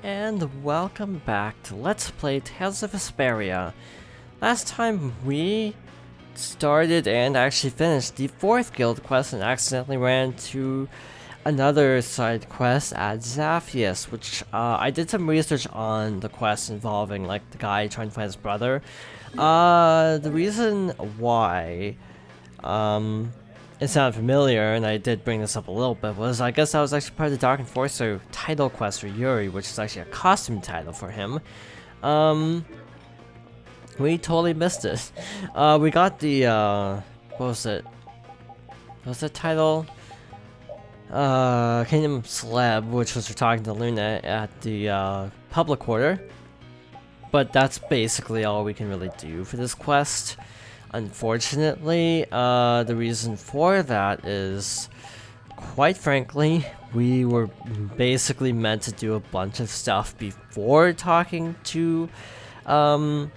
And welcome back to Let's Play Tales of Vesperia. Last time we started and actually finished the 4th guild quest and accidentally ran to another side quest at Zaphius, which I did some research on the quest involving like the guy trying to find his brother. The reason why it sounded familiar, and I did bring this up a little bit, was I guess that was actually part of the Dark Enforcer title quest for Yuri, which is actually a costume title for him. We totally missed it. We got the, what was it? What was the title? Kingdom Celeb, which was for talking to Luna at the, public quarter. But that's basically all we can really do for this quest. Unfortunately, the reason for that is, quite frankly, we were basically meant to do a bunch of stuff before talking to both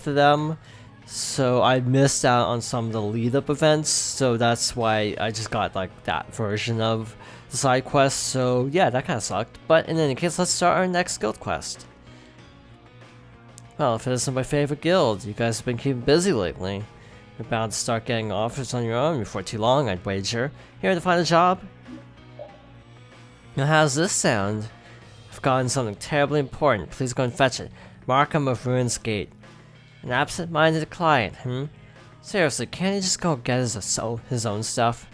of them, so I missed out on some of the lead-up events, so that's why I just got like that version of the side quest. So yeah, that kind of sucked, but in any case, let's start our next guild quest. Well, if it isn't my favorite guild, you guys have been keeping busy lately. You're bound to start getting offers on your own before too long, I'd wager. Here to find a job? Now how's this sound? I've gotten something terribly important, please go and fetch it. Markham of Ruins Gate. An absent-minded client, Seriously, can't he just go get his own stuff?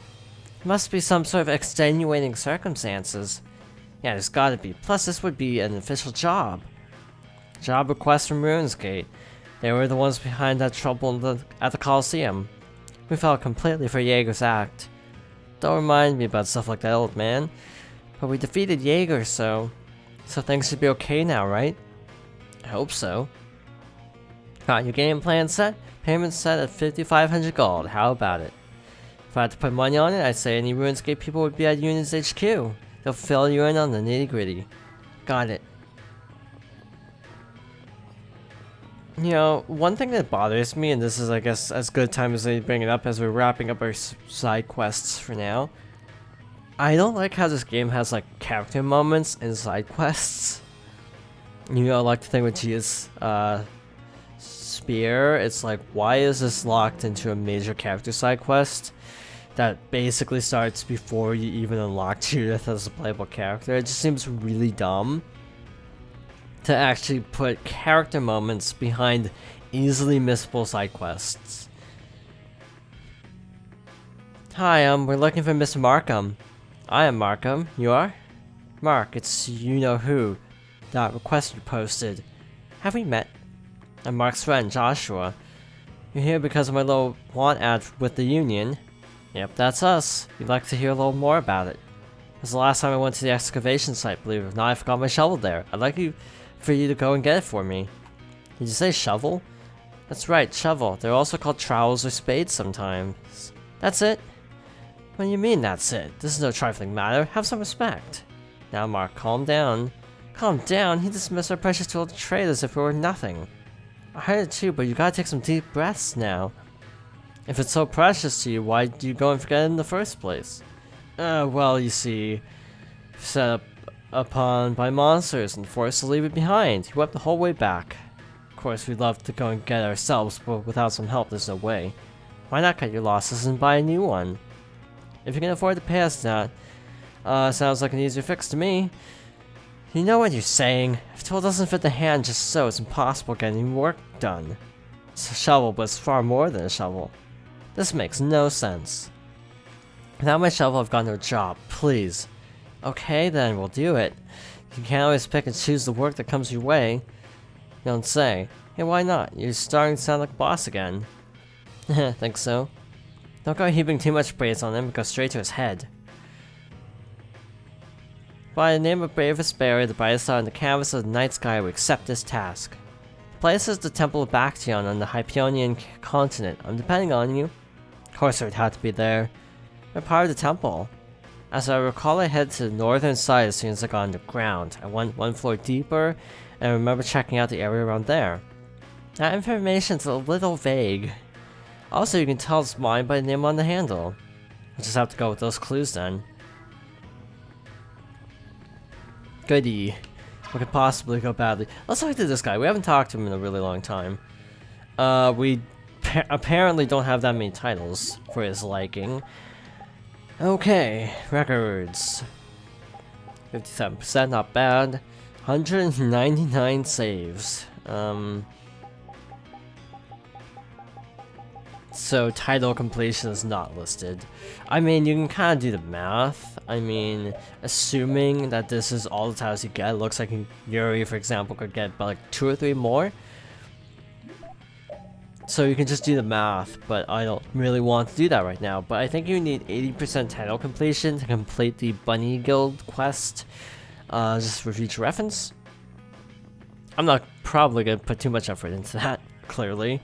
Must be some sort of extenuating circumstances. Yeah, there's gotta be. Plus, this would be an official job. Job request from Runesgate. They were the ones behind that trouble at the Coliseum. We fell completely for Jaeger's act. Don't remind me about stuff like that, old man. But we defeated Jaeger, so things should be okay now, right? I hope so. Got your game plan set? Payment set at 5,500 gold. How about it? If I had to put money on it, I'd say any Runesgate people would be at Union's HQ. They'll fill you in on the nitty-gritty. Got it. You know, one thing that bothers me, and this is, I guess, as good time as I bring it up as we're wrapping up our side quests for now. I don't like how this game has, like, character moments and side quests. You know, like the thing with Gia's, spear, it's like, why is this locked into a major character side quest that basically starts before you even unlock Judith as a playable character? It just seems really dumb to actually put character moments behind easily missable side quests. Hi, we're looking for Mr. Markham. I am Markham. You are? Mark, it's you-know-who. That request you posted. Have we met? I'm Mark's friend, Joshua. You're here because of my little want ad with the Union. Yep, that's us. We'd like to hear a little more about it. It was the last time I went to the excavation site, believe it or not. I forgot my shovel there. I'd like for you to go and get it for me. Did you say shovel? That's right, shovel. They're also called trowels or spades sometimes. That's it? What do you mean that's it? This is no trifling matter. Have some respect. Now Mark, calm down. Calm down? He dismissed our precious little trade as if it were nothing. I heard it too, but you gotta take some deep breaths now. If it's so precious to you, why do you go and forget it in the first place? Well, you see, set up upon by monsters and forced to leave it behind. He wept the whole way back. Of course, we'd love to go and get it ourselves, but without some help, there's no way. Why not cut your losses and buy a new one? If you can afford to pay us that, sounds like an easier fix to me. You know what you're saying. If a tool doesn't fit the hand just so, it's impossible getting work done. It's a shovel, but it's far more than a shovel. This makes no sense. Without my shovel, I've got no job. Please. Okay, then, we'll do it. You can't always pick and choose the work that comes your way. You don't say. Hey, why not? You're starting to sound like a boss again. Think so? Don't go heaping too much praise on him, but go straight to his head. By the name of Brave Vesperia, the brightest star on the canvas of the night sky, we accept this task. The place is the Temple of Bacteon on the Hyperionian continent. I'm depending on you. Of course I would have to be there. We're part of the temple. As I recall, I headed to the northern side as soon as I got underground. I went one floor deeper, and I remember checking out the area around there. That information's a little vague. Also, you can tell it's mine by the name on the handle. We'll just have to go with those clues then. Goody. What could possibly go badly? Let's talk to this guy. We haven't talked to him in a really long time. We apparently don't have that many titles for his liking. Okay, records. 57%, not bad. 199 saves. So title completion is not listed. I mean, you can kind of do the math. I mean, assuming that this is all the titles you get, it looks like Yuri, for example, could get about like 2 or 3 more. So you can just do the math, but I don't really want to do that right now. But I think you need 80% title completion to complete the Bunny Guild quest. Just for future reference. I'm not probably going to put too much effort into that, clearly.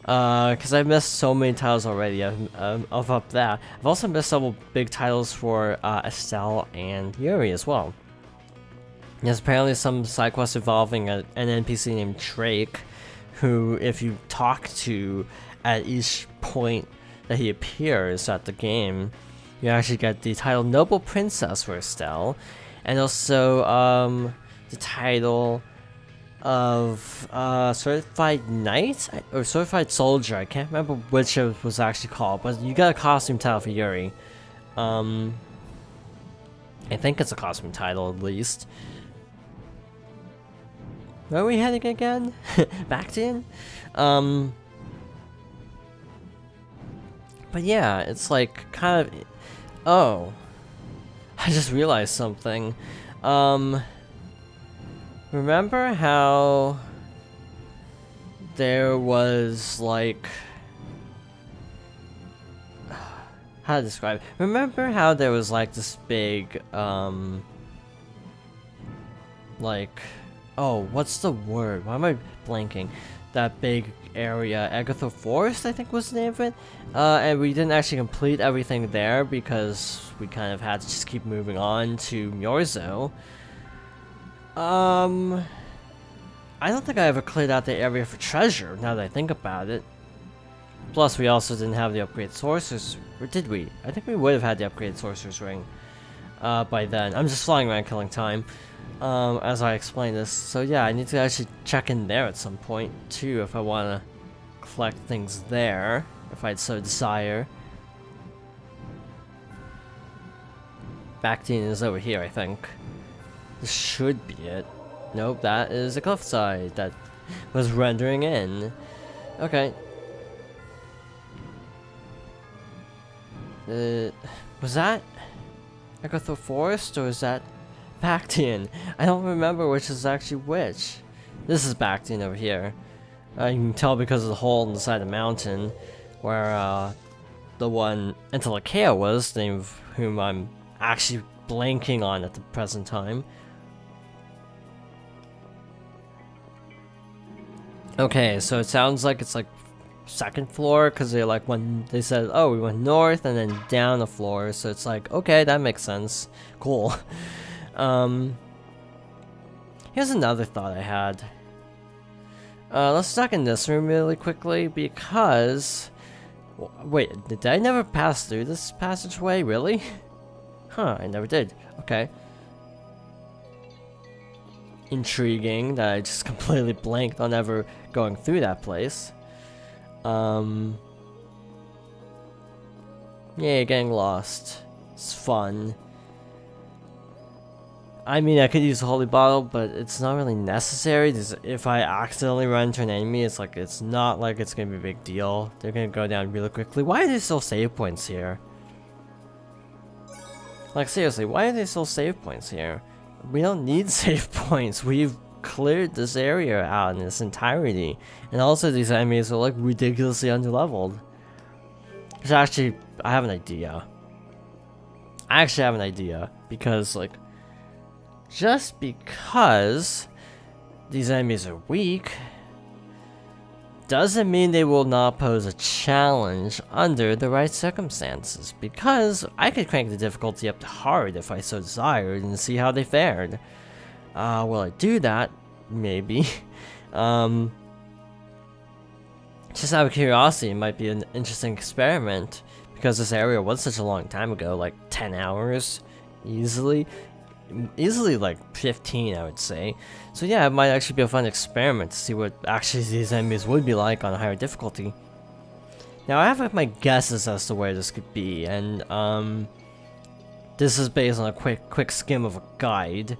Because I've missed so many titles already of up that. I've also missed several big titles for Estelle and Yuri as well. There's apparently some side quests involving an NPC named Drake, who, if you talk to at each point that he appears at the game, you actually get the title Noble Princess for Estelle, and also the title of Certified Knight or Certified Soldier. I can't remember which it was actually called, but you got a costume title for Yuri. I think it's a costume title at least. Where are we heading again? Back in? But yeah, it's like kind of. Oh, I just realized something. Remember how there was like, how to describe it? Remember how there was like this big like, oh, what's the word? Why am I blanking? That big area, Agatha Forest, I think was the name of it. And we didn't actually complete everything there because we kind of had to just keep moving on to Myorzo. I don't think I ever cleared out the area for treasure, now that I think about it. Plus, we also didn't have the upgraded sorcerer's, or did we? I think we would have had the upgraded sorcerer's ring by then. I'm just flying around killing time as I explain this. So yeah, I need to actually check in there at some point too if I want to collect things there, if I'd so desire. Bactian is over here, I think. This should be it. Nope, that is a cliffside that was rendering in. Okay. Was that Agatha Forest or is that Bactian? I don't remember which is actually which. This is Bactian over here. You can tell because of the hole in the side of the mountain where the one Entelakea was, the name of whom I'm actually blanking on at the present time. Okay, so it sounds like it's like second floor because they like when they said, oh, we went north and then down a floor, so it's like, okay, that makes sense. Cool. Here's another thought I had. Let's talk in this room really quickly because wait, did I never pass through this passageway? Really? Huh, I never did. Okay. Intriguing that I just completely blanked on ever going through that place. Yeah, getting lost. It's fun. I mean, I could use a holy bottle, but it's not really necessary. If I accidentally run into an enemy, it's like it's not like it's gonna be a big deal. They're gonna go down really quickly. Why are there still save points here? Like seriously, why are there still save points here? We don't need save points. We've cleared this area out in its entirety. And also these enemies are like ridiculously underleveled. Which actually, I have an idea. I actually have an idea. Because like, just because these enemies are weak, doesn't mean they will not pose a challenge under the right circumstances, because I could crank the difficulty up to hard if I so desired and see how they fared. Will I do that? Maybe. Just out of curiosity, it might be an interesting experiment, because this area was such a long time ago, like 10 hours, easily. easily like 15, I would say. So yeah, it might actually be a fun experiment to see what actually these enemies would be like on a higher difficulty. Now I have like my guesses as to where this could be, and this is based on a quick skim of a guide.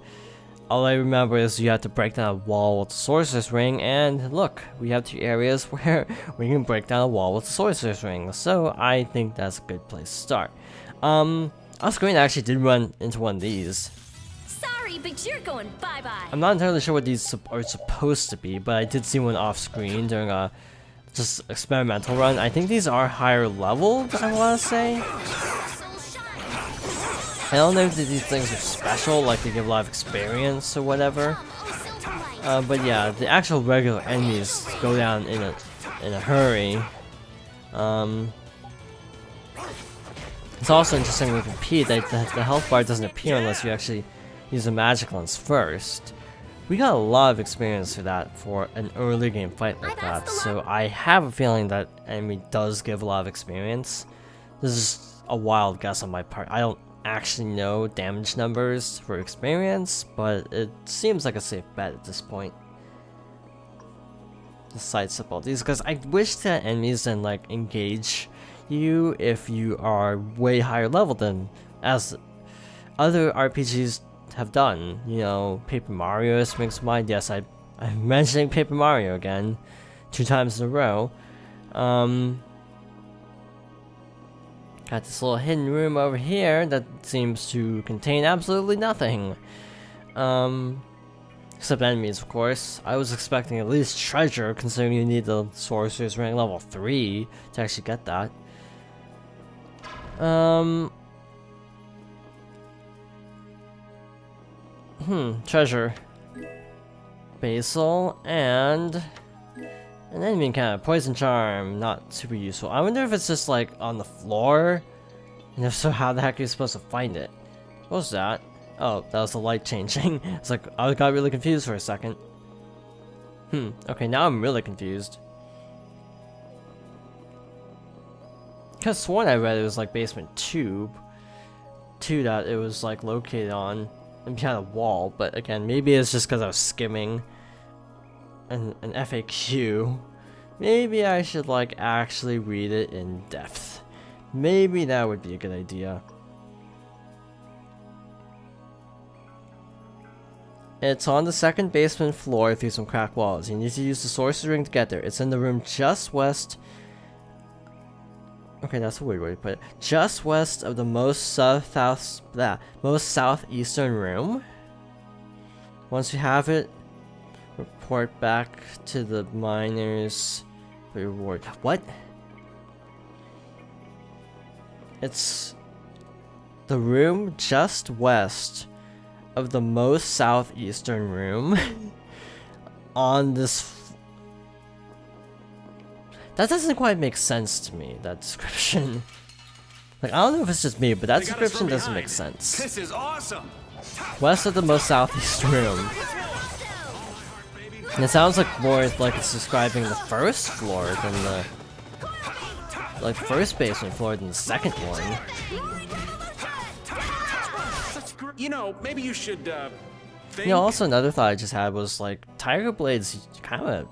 All I remember is you have to break down a wall with the Sorcerer's Ring, and look, we have 2 areas where we can break down a wall with the Sorcerer's Ring, so I think that's a good place to start. Off screen I actually did run into one of these. Sorry, but you're going bye-bye. I'm not entirely sure what these are supposed to be, but I did see one off screen during a just experimental run. I think these are higher level, I want to say. I don't know if these things are special, like they give a lot of experience or whatever. But yeah, the actual regular enemies go down in a hurry. It's also interesting with repeat that the health bar doesn't appear unless you actually use the magic lens first. We got a lot of experience for that for an early game fight like that, so I have a feeling that enemy does give a lot of experience. This is a wild guess on my part. I don't actually know damage numbers for experience, but it seems like a safe bet at this point. The sidestep all these, because I wish that enemies then like engage you if you are way higher level than as other RPGs have done. You know, Paper Mario springs to mind. Yes, I'm mentioning Paper Mario again 2 times in a row. Got this little hidden room over here that seems to contain absolutely nothing. Except enemies, of course. I was expecting at least treasure, considering you need the Sorcerer's Ring level 3 to actually get that. Treasure. Basil, and an enemy encounter. Poison Charm, not super useful. I wonder if it's just like on the floor, and if so, how the heck are you supposed to find it? What was that? Oh, that was the light changing. It's like, I got really confused for a second. Okay, now I'm really confused. Cause sworn I read it was like basement tube. 2 that it was like located on and behind a wall, but again, maybe it's just because I was skimming an FAQ. Maybe I should like actually read it in depth. Maybe that would be a good idea. It's on the 2nd basement floor through some cracked walls. You need to use the Sorcerer's Ring to get there. It's in the room just west. Okay, that's a weird way to put it. Just west of the most southeastern room. Once you have it, report back to the miners for your reward. What? It's the room just west of the most southeastern room on this. That doesn't quite make sense to me, that description. Like, I don't know if it's just me, but that description doesn't make sense. This is awesome. West of the most southeast room. And it sounds like more like it's describing the first floor than the like first basement floor than the second one. You know, maybe you should think. You know, also another thought I just had was like Tiger Blade's kind of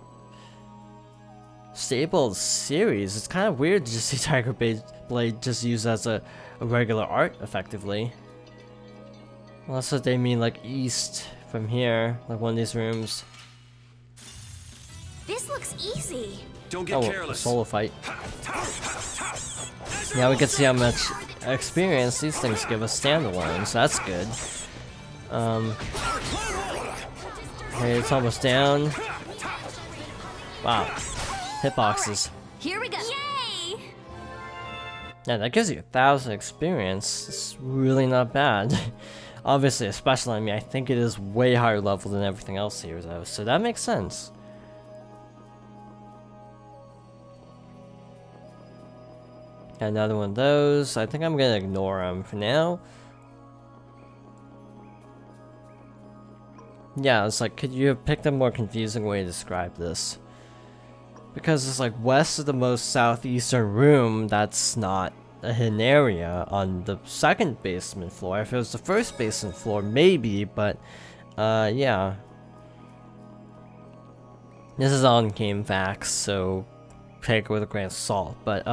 stable series. It's kind of weird to just see Tiger Blade just used as a regular art, effectively. Unless they mean like east from here, like one of these rooms. This looks easy. Don't get careless. A solo fight. Now we can see how much experience these things give us standalone, so that's good. Okay, it's almost down. Wow. Hitboxes. Here we go. Yay! Yeah, that gives you 1,000 experience. It's really not bad. Obviously, especially, I mean, I think it is way higher level than everything else here, though, so that makes sense. Got another one of those. I think I'm gonna ignore them for now. Yeah, it's like, could you have picked a more confusing way to describe this? Because it's like west of the most southeastern room, that's not a hidden area on the second basement floor. If it was the first basement floor, maybe, but yeah. This is on game facts, so take it with a grain of salt. But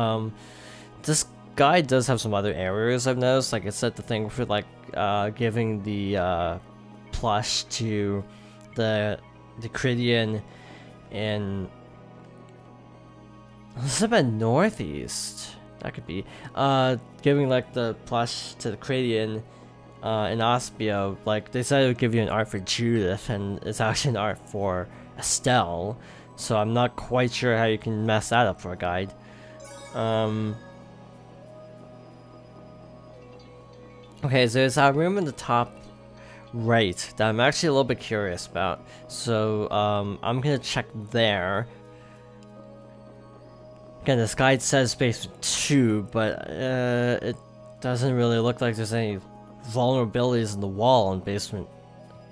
this guide does have some other areas I've noticed. Like I said, the thing for like giving the plush to the Cridian and let's about northeast. That could be giving like the plush to the Cridian in Aspio. Like they said it would give you an art for Judith, and it's actually an art for Estelle. So I'm not quite sure how you can mess that up for a guide. Okay, so there's a room in the top right that I'm actually a little bit curious about. So I'm gonna check there. Again, this guide says basement 2, but it doesn't really look like there's any vulnerabilities in the wall in basement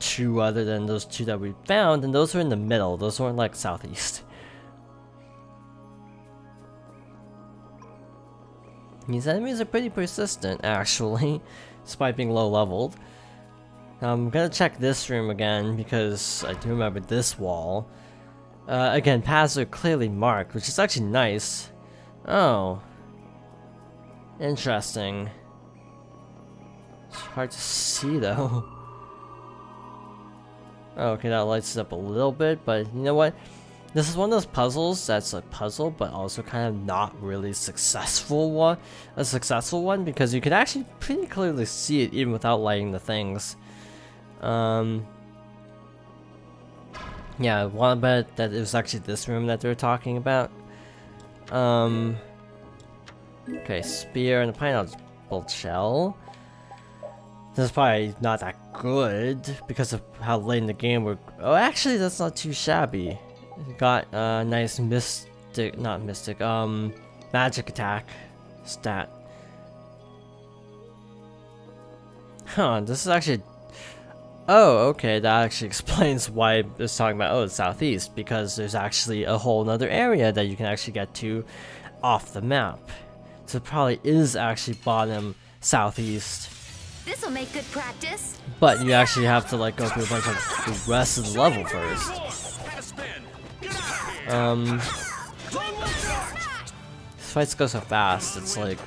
2 other than those 2 that we found, and those are in the middle. Those weren't like southeast. These enemies are pretty persistent, actually, despite being low leveled. Now, I'm gonna check this room again because I do remember this wall. Again, paths are clearly marked, which is actually nice. Oh. Interesting. It's hard to see, though. Oh, okay, that lights it up a little bit, but you know what? This is one of those puzzles that's a puzzle, but also kind of not really successful one. A successful one, because you can actually pretty clearly see it even without lighting the things. Yeah, I want to bet that it was actually this room that they were talking about. Okay, spear and a pineapple shell. This is probably not that good because of how late in the game we're. Oh, actually, that's not too shabby. Got a nice magic attack stat. Huh, this is actually. Oh, okay, that actually explains why it's talking about, oh, it's southeast, because there's actually a whole nother area that you can actually get to off the map. So it probably is actually bottom southeast. This'll make good practice. But you actually have to like go through a bunch of the rest of the level first. These fights go so fast, it's like,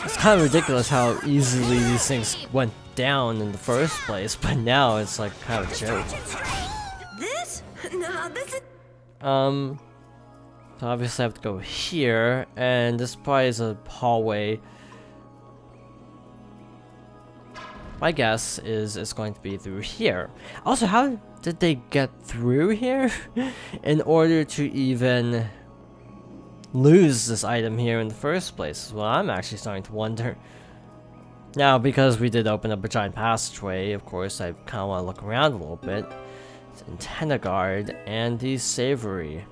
it's kind of ridiculous how easily these things went down in the first place, but now it's like kind of a joke. This? No, this is. So obviously I have to go here, and this probably is a hallway. My guess is it's going to be through here. Also, how did they get through here in order to even lose this item here in the first place? Well, I'm actually starting to wonder. Now, because we did open up a giant passageway, of course, I kind of want to look around a little bit. It's Antenna Guard and the Savory.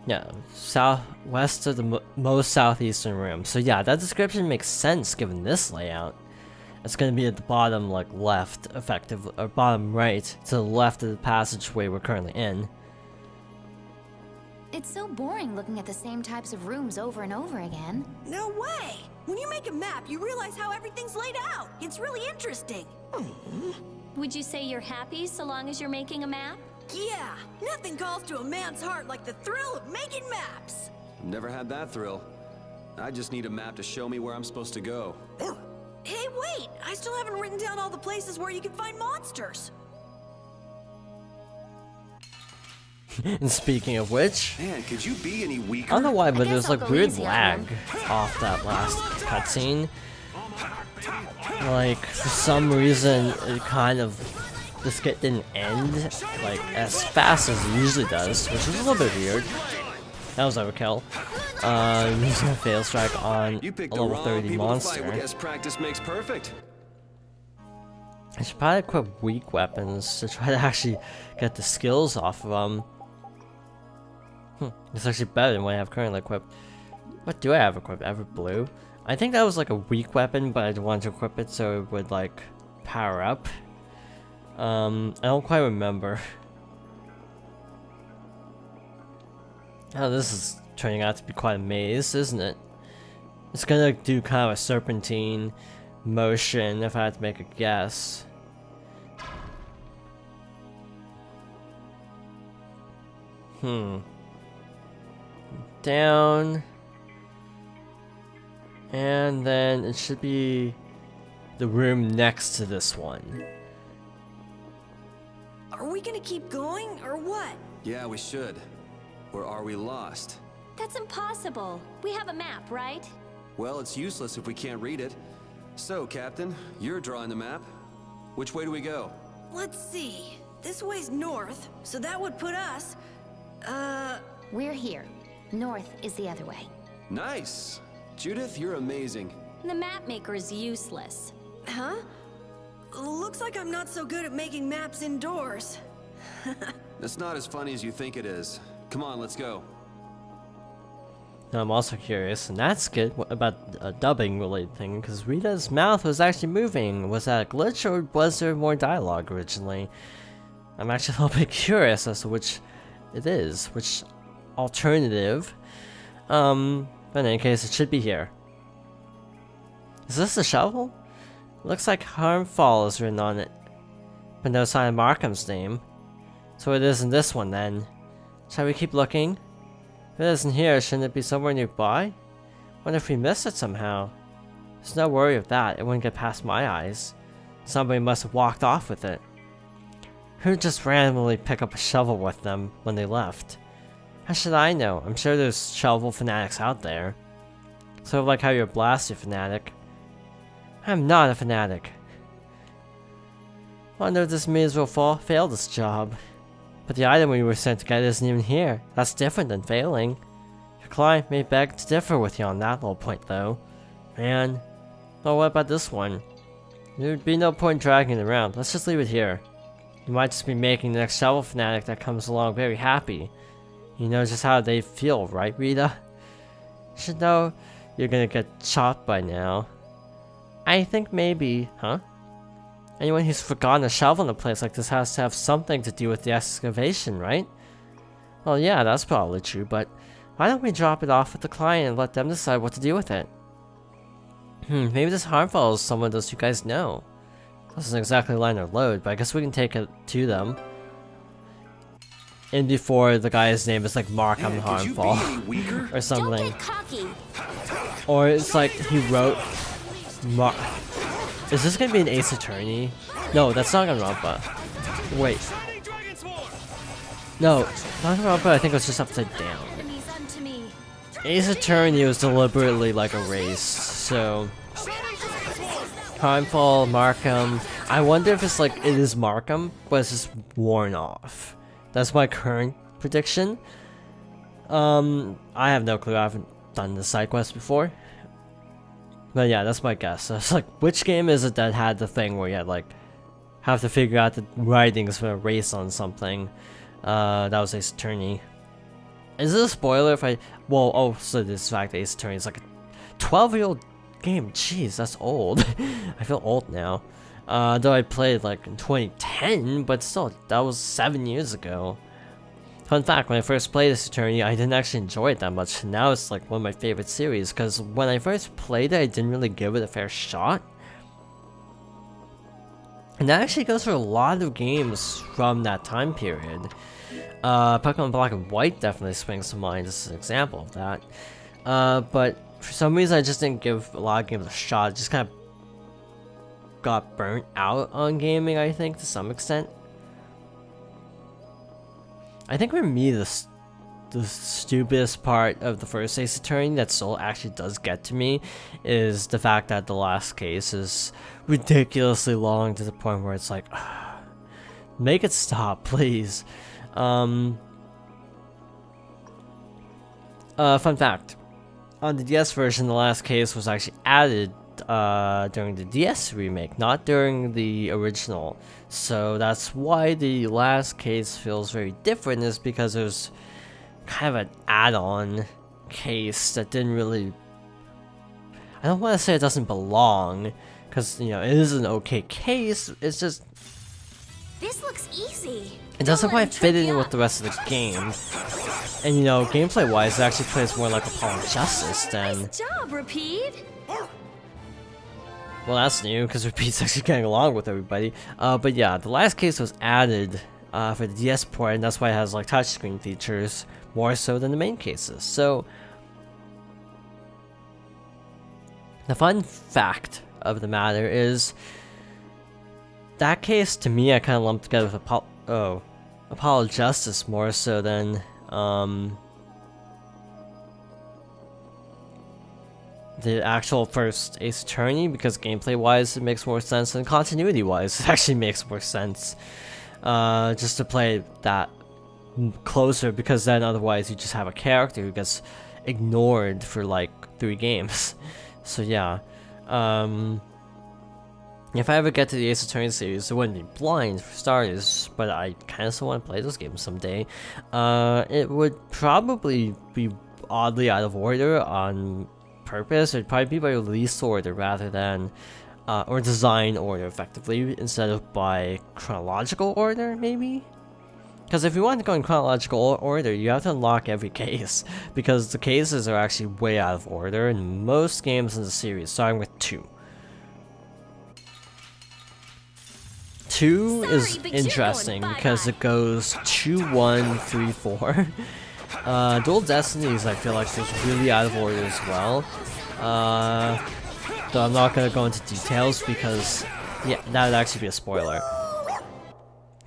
Yeah, southwest of the most southeastern room. So yeah, that description makes sense given this layout. It's going to be at the bottom, like, left, effective, or bottom right, to the left of the passageway we're currently in. It's so boring looking at the same types of rooms over and over again. No way! When you make a map, you realize how everything's laid out. It's really interesting. Would you say you're happy so long as you're making a map? Yeah, nothing calls to a man's heart like the thrill of making maps. I've never had that thrill. I just need a map to show me where I'm supposed to go. Hey, wait! I still haven't written down all the places where you can find monsters. And speaking of which, Man, could you be any weaker? I don't know why, but there's I'll like go weird easy on lag them. off that last cutscene. Like, for some reason, it kind of, the skit didn't end like as fast as it usually does, which is a little bit weird. That was overkill. Using a fail strike on You a picked the level wrong 30 people to fight. monster. Well, guess practice makes perfect. I should probably equip weak weapons to try to actually get the skills off of them. It's actually better than what I have currently equipped. What do I have equipped? Ever blue? I think that was like a weak weapon, but I wanted to equip it so it would like power up. I don't quite remember. Oh, this is turning out to be quite a maze, isn't it? It's gonna do kind of a serpentine motion if I had to make a guess. Down. And then it should be the room next to this one. Are we gonna keep going, or what? Yeah, we should. Or are we lost? That's impossible. We have a map, right? Well, it's useless if we can't read it. So, Captain, you're drawing the map. Which way do we go? Let's see. This way's north, so that would put us... We're here. North is the other way. Nice! Judith, you're amazing. The map maker is useless. Huh? Looks like I'm not so good at making maps indoors. It's not as funny as you think it is. Come on, let's go. Now I'm also curious, and that's good, what about a dubbing related thing, because Rita's mouth was actually moving. Was that a glitch, or was there more dialogue originally? I'm actually a little bit curious as to which it is, which alternative. But in any case, it should be here. Is this a shovel? Looks like Harmfall is written on it, but no sign of Markham's name. So it isn't this one then. Shall we keep looking? If it isn't here, shouldn't it be somewhere nearby? Wonder if we missed it somehow. There's no worry of that, it wouldn't get past my eyes. Somebody must have walked off with it. Who'd just randomly pick up a shovel with them when they left? How should I know? I'm sure there's shovel fanatics out there. Sort of like how you're a blaster fanatic. I'm not a fanatic. Wonder if this means we'll fail this job. But the item we were sent to get isn't even here. That's different than failing. Your client may beg to differ with you on that little point though. Man. Well, what about this one? There'd be no point dragging it around. Let's just leave it here. You might just be making the next shovel fanatic that comes along very happy. You know just how they feel, right, Rita? You should know you're gonna get chopped by now. I think maybe, huh? Anyone who's forgotten a shovel in a place like this has to have something to do with the excavation, right? Well, yeah, that's probably true, but why don't we drop it off with the client and let them decide what to do with it? Maybe this Harmfall is someone those you guys know. Doesn't exactly line their load, but I guess we can take it to them. And before the guy's name is like Markham Harmfall or something. Don't get cocky. Or it's like he wrote Is this gonna be an Ace Attorney? No, that's Danganronpa. Wait. No, Danganronpa I think it was just upside down. Enemies unto me. Ace Attorney was deliberately like erased, so... Harmfall, Markham. I wonder if it's like, it is Markham, but it's just worn off. That's my current prediction. I have no clue, I haven't done the side quest before. But yeah, that's my guess. So it's like, which game is it that had the thing where you had like, have to figure out the writings for a race on something? That was Ace Attorney. Is it a spoiler if I, well, oh, so this fact Ace Attorney is like a 12-year-old game. Jeez, that's old. I feel old now. Though I played like in 2010, but still, that was 7 years ago. Fun fact, when I first played Ace Attorney, I didn't actually enjoy it that much. Now it's like one of my favorite series, because when I first played it, I didn't really give it a fair shot. And that actually goes for a lot of games from that time period. Pokemon Black and White definitely springs to mind as an example of that. But for some reason, I just didn't give a lot of games a shot. I just kind of got burnt out on gaming, I think, to some extent. I think for me, the stupidest part of the first Ace Attorney that still actually does get to me is the fact that the last case is ridiculously long to the point where it's like, make it stop, please. Fun fact, on the DS version, the last case was actually added during the DS remake, not during the original. So that's why the last case feels very different, is because there's kind of an add-on case that didn't really... I don't want to say it doesn't belong, because, you know, it is an okay case, it's just... This looks easy. It doesn't quite fit in with the rest of the game. And you know, gameplay-wise, it actually plays more like Apollo Justice than... Nice job, Rapide! Well, that's new, because Rapide's actually getting along with everybody. But yeah, the last case was added for the DS port, and that's why it has like touchscreen features, more so than the main cases. So, the fun fact of the matter is, that case, to me, I kind of lumped together with Apollo Justice more so than, the actual first Ace Attorney, because gameplay-wise it makes more sense, and continuity-wise it actually makes more sense. Just to play that closer, because then otherwise you just have a character who gets ignored for like 3 games. So yeah, if I ever get to the Ace Attorney series, it wouldn't be blind for starters, but I kind of still want to play those games someday. It would probably be oddly out of order on purpose. It'd probably be by release order rather than, or design order effectively, instead of by chronological order, maybe? Because if you want to go in chronological order, you have to unlock every case, because the cases are actually way out of order in most games in the series, starting with 2. 2 is interesting because it goes 2, 1, 3, 4. Dual Destinies, I feel like, is really out of order as well. Though I'm not gonna go into details because, yeah, that would actually be a spoiler.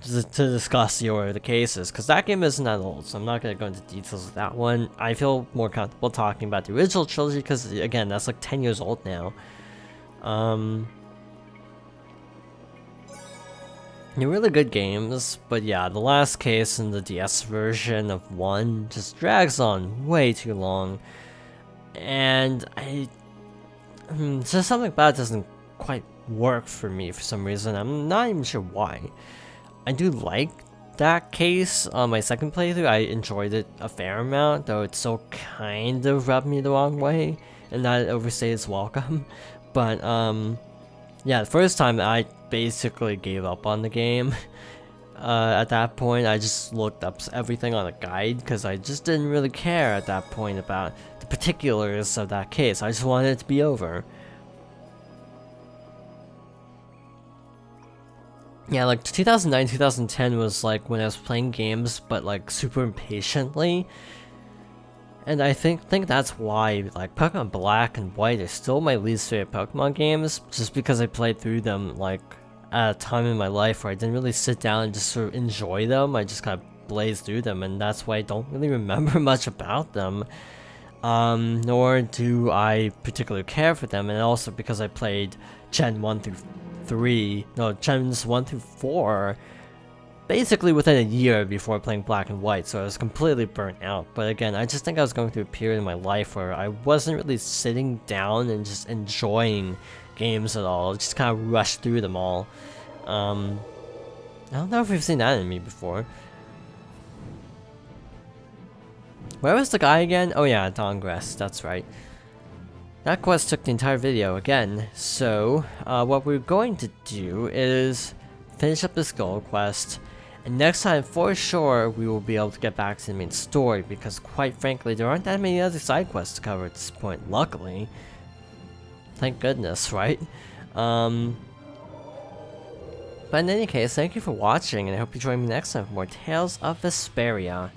To discuss the order of the cases, because that game isn't that old, so I'm not gonna go into details of that one. I feel more comfortable talking about the original trilogy because, again, that's like 10 years old now. They're really good games, but yeah, the last case in the DS version of 1 just drags on way too long. And just something about it doesn't quite work for me for some reason. I'm not even sure why. I do like that case on my second playthrough. I enjoyed it a fair amount, though it still kind of rubbed me the wrong way, and that overstayed its welcome. But, yeah, the first time I basically gave up on the game. At that point, I just looked up everything on a guide, because I just didn't really care at that point about the particulars of that case. I just wanted it to be over. Yeah, like 2009, 2010 was like when I was playing games, but like super impatiently. And I think that's why like Pokemon Black and White are still my least favorite Pokemon games, just because I played through them like at a time in my life where I didn't really sit down and just sort of enjoy them. I just kind of blazed through them, and that's why I don't really remember much about them. Nor do I particularly care for them, and also because I played Gen 1 through 3, no, Gens 1 through 4, basically within a year before playing Black and White, so I was completely burnt out. But again, I just think I was going through a period in my life where I wasn't really sitting down and just enjoying games at all. I just kind of rushed through them all. I don't know if we've seen that in me before. Where was the guy again? Oh yeah, Dongress, that's right. That quest took the entire video again, so what we're going to do is finish up this gold quest, and next time for sure we will be able to get back to the main story, because quite frankly there aren't that many other side quests to cover at this point, luckily. Thank goodness, right? But in any case, thank you for watching, and I hope you join me next time for more Tales of Vesperia.